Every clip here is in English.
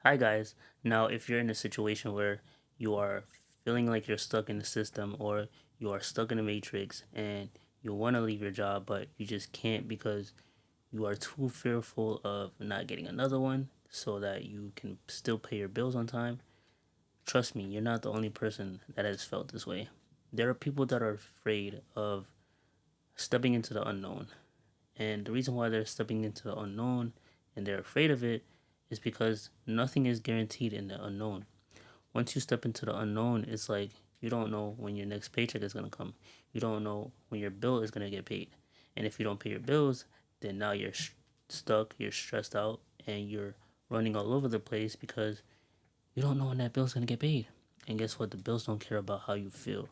Hi guys. Now, if you're in a situation where you are feeling like you're stuck in the system or you are stuck in a matrix and you want to leave your job but you just can't because you are too fearful of not getting another one so that you can still pay your bills on time, trust me, you're not the only person that has felt this way. There are people that are afraid of stepping into the unknown. And the reason why they're stepping into the unknown and they're afraid of it is because nothing is guaranteed in the unknown. Once you step into the unknown, it's like you don't know when your next paycheck is going to come. You don't know when your bill is going to get paid. And if you don't pay your bills, then now you're stuck, you're stressed out, and you're running all over the place because you don't know when that bill's going to get paid. And guess what? The bills don't care about how you feel.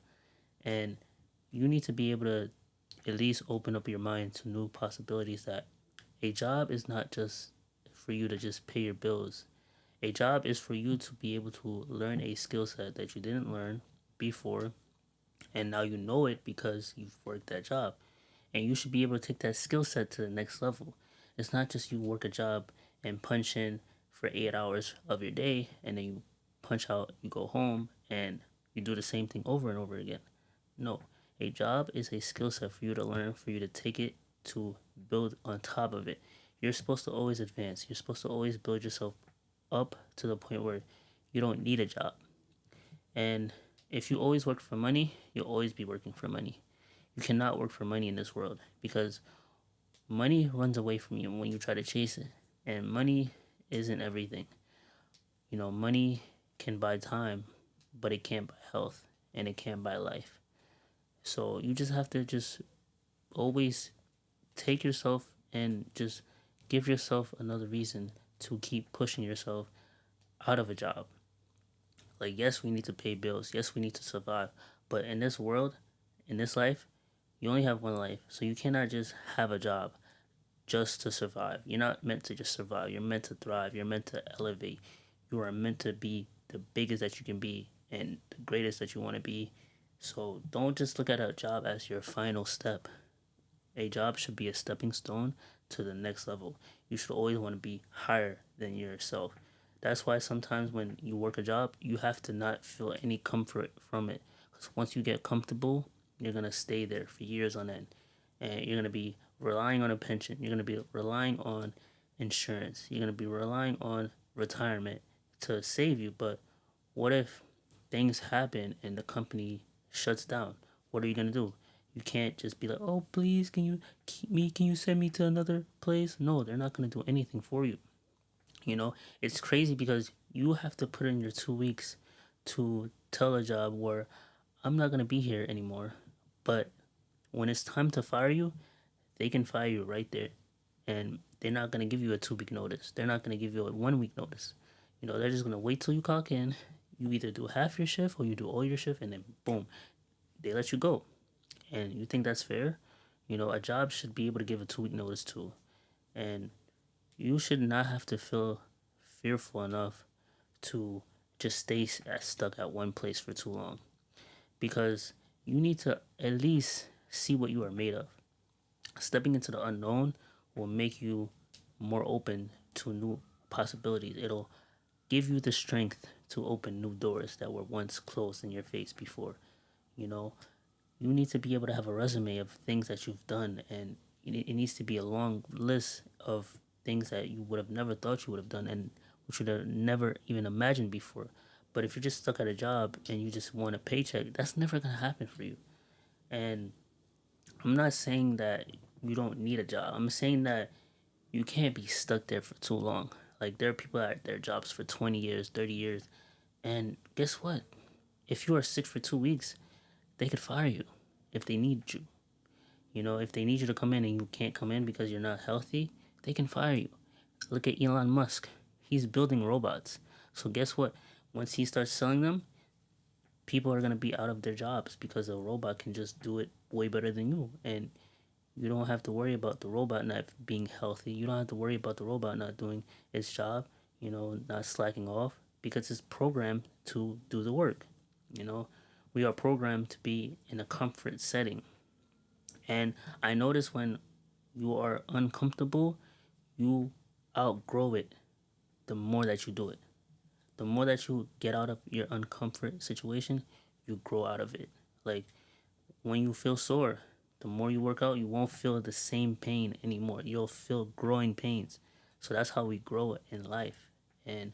And you need to be able to at least open up your mind to new possibilities that a job is not just for you to just pay your bills. A job is for you to be able to learn a skill set that you didn't learn before, and now you know it because you've worked that job. And you should be able to take that skill set to the next level. It's not just you work a job and punch in for 8 hours of your day, and then you punch out, you go home, and you do the same thing over and over again. No, a job is a skill set for you to learn, for you to take it to build on top of it. You're supposed to always advance. You're supposed to always build yourself up to the point where you don't need a job. And if you always work for money, you'll always be working for money. You cannot work for money in this world because money runs away from you when you try to chase it. And money isn't everything. Money can buy time, but it can't buy health and it can't buy life. So you just have to just always take yourself and just give yourself another reason to keep pushing yourself out of a job. Like, yes, we need to pay bills. Yes, we need to survive. But in this world, in this life, you only have one life. So you cannot just have a job just to survive. You're not meant to just survive. You're meant to thrive. You're meant to elevate. You are meant to be the biggest that you can be and the greatest that you want to be. So don't just look at a job as your final step. A job should be a stepping stone to the next level. You should always want to be higher than yourself. That's why sometimes when you work a job, you have to not feel any comfort from it. Because once you get comfortable, you're going to stay there for years on end. And you're going to be relying on a pension. You're going to be relying on insurance. You're going to be relying on retirement to save you. But what if things happen and the company shuts down? What are you going to do? You can't just be like, oh, please, can you keep me? Can you send me to another place? No, they're not going to do anything for you. It's crazy because you have to put in your 2 weeks to tell a job where I'm not going to be here anymore. But when it's time to fire you, they can fire you right there. And they're not going to give you a 2 week notice. They're not going to give you a 1 week notice. They're just going to wait till you clock in. You either do half your shift or you do all your shift, and then boom, they let you go. And you think that's fair? A job should be able to give a 2 week notice too. And you should not have to feel fearful enough to just stay stuck at one place for too long. Because you need to at least see what you are made of. Stepping into the unknown will make you more open to new possibilities. It'll give you the strength to open new doors that were once closed in your face before. You know, you need to be able to have a resume of things that you've done, and it needs to be a long list of things that you would have never thought you would have done and which you would have never even imagined before. But if you're just stuck at a job and you just want a paycheck, that's never going to happen for you. And I'm not saying that you don't need a job. I'm saying that you can't be stuck there for too long. Like, there are people at their jobs for 20 years, 30 years, and guess what? If you are sick for 2 weeks, they could fire you if they need you. If they need you to come in and you can't come in because you're not healthy, they can fire you. Look at Elon Musk. He's building robots. So guess what? Once he starts selling them, people are going to be out of their jobs because a robot can just do it way better than you. And you don't have to worry about the robot not being healthy. You don't have to worry about the robot not doing its job, not slacking off because it's programmed to do the work. You know, we are programmed to be in a comfort setting. And I notice when you are uncomfortable, you outgrow it the more that you do it. the more that you get out of your uncomfort situation, you grow out of it. Like when you feel sore, the more you work out, you won't feel the same pain anymore. You'll feel growing pains. So that's how we grow in life. And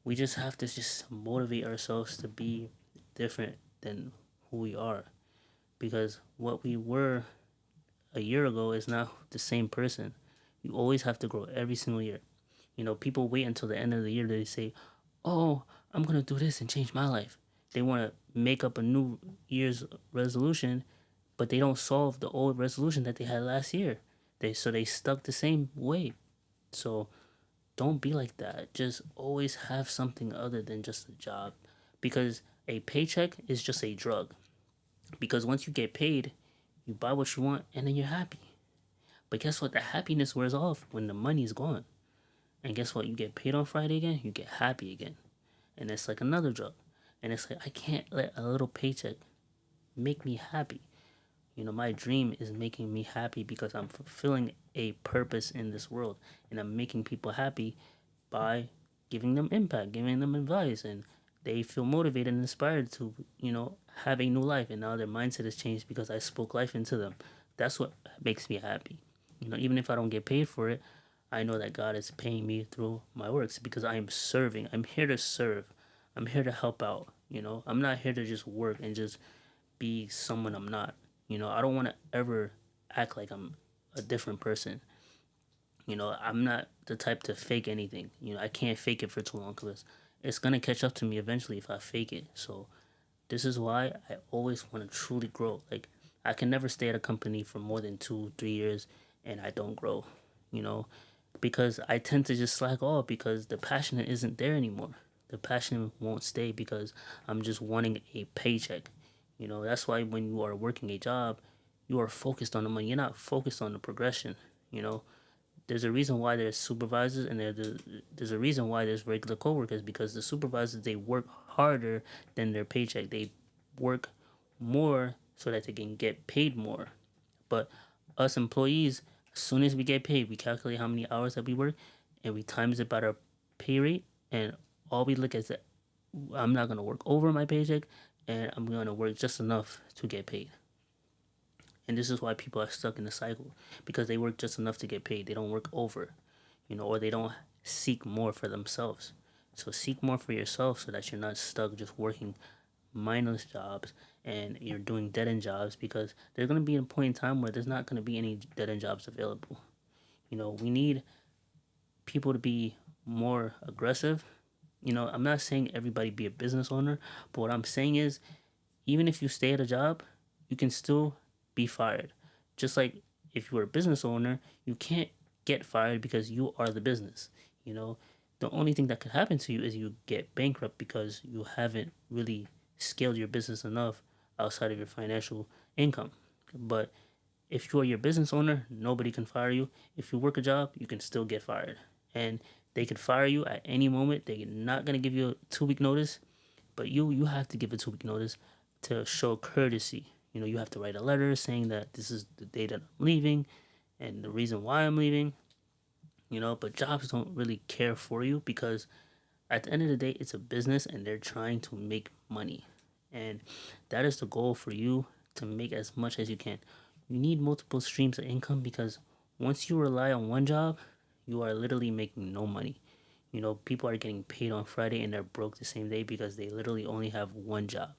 we just have to just motivate ourselves to be different than who we are. Because what we were a year ago is not the same person. You always have to grow every single year. People wait until the end of the year to say, "Oh, I'm gonna do this and change my life." They want to make up a new year's resolution, but they don't solve the old resolution that they had last year. They stuck the same way. So don't be like that. Just always have something other than just a job, because a paycheck is just a drug. Because once you get paid, you buy what you want and then you're happy. But guess what? The happiness wears off when the money is gone. And guess what? You get paid on Friday again, you get happy again. And it's like another drug. And it's like, I can't let a little paycheck make me happy. My dream is making me happy because I'm fulfilling a purpose in this world. And I'm making people happy by giving them impact, giving them advice. And they feel motivated and inspired to, have a new life. And now their mindset has changed because I spoke life into them. That's what makes me happy. Even if I don't get paid for it, I know that God is paying me through my works because I am serving. I'm here to serve. I'm here to help out. I'm not here to just work and just be someone I'm not. I don't want to ever act like I'm a different person. I'm not the type to fake anything. I can't fake it for too long because it's going to catch up to me eventually if I fake it. So this is why I always want to truly grow. Like, I can never stay at a company for more than 2, 3 years and I don't grow, you know, because I tend to just slack off because the passion isn't there anymore. The passion won't stay because I'm just wanting a paycheck. That's why when you are working a job, you are focused on the money. You're not focused on the progression. You know, there's a reason why there's supervisors and there's a reason why there's regular coworkers, because the supervisors, they work harder than their paycheck. They work more so that they can get paid more. But us employees, as soon as we get paid, we calculate how many hours that we work and we times it by our pay rate, and all we look at is that I'm not gonna work over my paycheck and I'm gonna work just enough to get paid. And this is why people are stuck in the cycle, because they work just enough to get paid. They don't work over, or they don't seek more for themselves. So seek more for yourself so that you're not stuck just working mindless jobs and you're doing dead end jobs, because there's going to be a point in time where there's not going to be any dead end jobs available. We need people to be more aggressive. I'm not saying everybody be a business owner, but what I'm saying is, even if you stay at a job, you can still be fired. Just like if you were a business owner, you can't get fired because you are the business. You know, the only thing that could happen to you is you get bankrupt because you haven't really scaled your business enough outside of your financial income. But if you are your business owner, nobody can fire you. If you work a job, you can still get fired. And they could fire you at any moment. They're not gonna give you a 2 week notice, but you have to give a 2 week notice to show courtesy. You have to write a letter saying that this is the day that I'm leaving and the reason why I'm leaving. But jobs don't really care for you because at the end of the day, it's a business and they're trying to make money. And that is the goal for you, to make as much as you can. You need multiple streams of income because once you rely on one job, you are literally making no money. People are getting paid on Friday and they're broke the same day because they literally only have one job.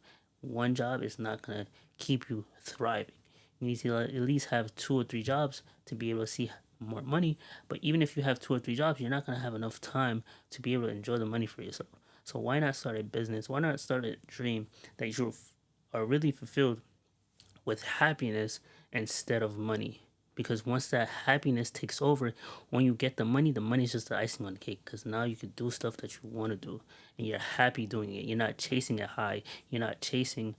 One job is not going to keep you thriving. You need to at least have 2 or 3 jobs to be able to see more money. But even if you have 2 or 3 jobs, you're not going to have enough time to be able to enjoy the money for yourself. So why not start a business? Why not start a dream that you are really fulfilled with happiness instead of money? Because once that happiness takes over, when you get the money is just the icing on the cake. Because now you can do stuff that you want to do, and you're happy doing it. You're not chasing a high. You're not chasing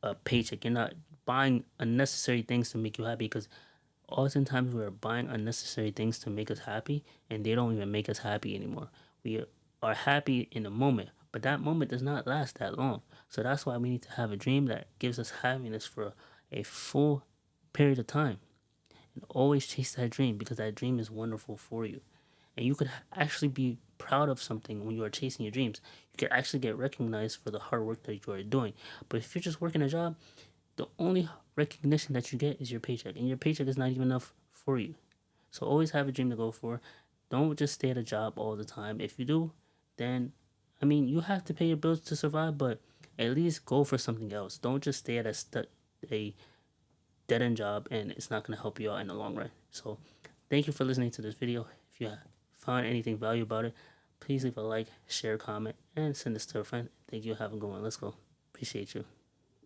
a paycheck. You're not buying unnecessary things to make you happy. Because oftentimes we're buying unnecessary things to make us happy, and they don't even make us happy anymore. We are happy in a moment, but that moment does not last that long. So that's why we need to have a dream that gives us happiness for a full period of time, and always chase that dream because that dream is wonderful for you. And you could actually be proud of something when you are chasing your dreams. You can actually get recognized for the hard work that you are doing. But if you're just working a job, the only recognition that you get is your paycheck, and your paycheck is not even enough for you. So always have a dream to go for. Don't just stay at a job all the time. If you do, then I mean you have to pay your bills to survive, but at least go for something else. Don't just stay at a dead end job, and it's not gonna help you out in the long run. So thank you for listening to this video. If you found anything valuable about it, please leave a like, share, comment, and send this to a friend. Thank you. Have a good one. Let's go. Appreciate you.